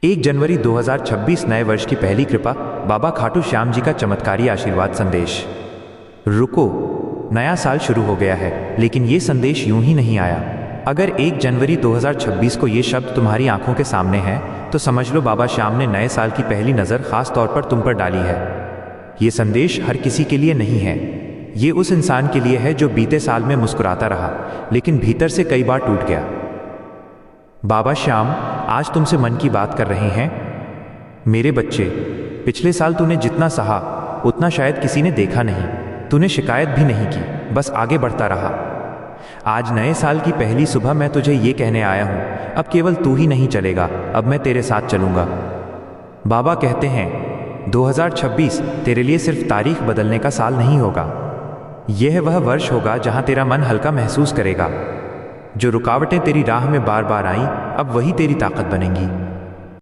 1 जनवरी 2026 नए वर्ष की पहली कृपा, बाबा खाटू श्याम जी का चमत्कारी आशीर्वाद संदेश। रुको, नया साल शुरू हो गया है, लेकिन ये संदेश यूं ही नहीं आया। अगर 1 जनवरी 2026 को ये शब्द तुम्हारी आंखों के सामने है, तो समझ लो बाबा श्याम ने नए साल की पहली नज़र खास तौर पर तुम पर डाली है। ये संदेश हर किसी के लिए नहीं है। ये उस इंसान के लिए है जो बीते साल में मुस्कुराता रहा, लेकिन भीतर से कई बार टूट गया। बाबा श्याम आज तुमसे मन की बात कर रहे हैं। मेरे बच्चे, पिछले साल तूने जितना सहा उतना शायद किसी ने देखा नहीं। तूने शिकायत भी नहीं की, बस आगे बढ़ता रहा। आज नए साल की पहली सुबह मैं तुझे ये कहने आया हूँ, अब केवल तू ही नहीं चलेगा, अब मैं तेरे साथ चलूँगा। बाबा कहते हैं 2026 तेरे लिए सिर्फ तारीख बदलने का साल नहीं होगा। यह वह वर्ष होगा जहाँ तेरा मन हल्का महसूस करेगा। जो रुकावटें तेरी राह में बार बार आईं, अब वही तेरी ताकत बनेंगी।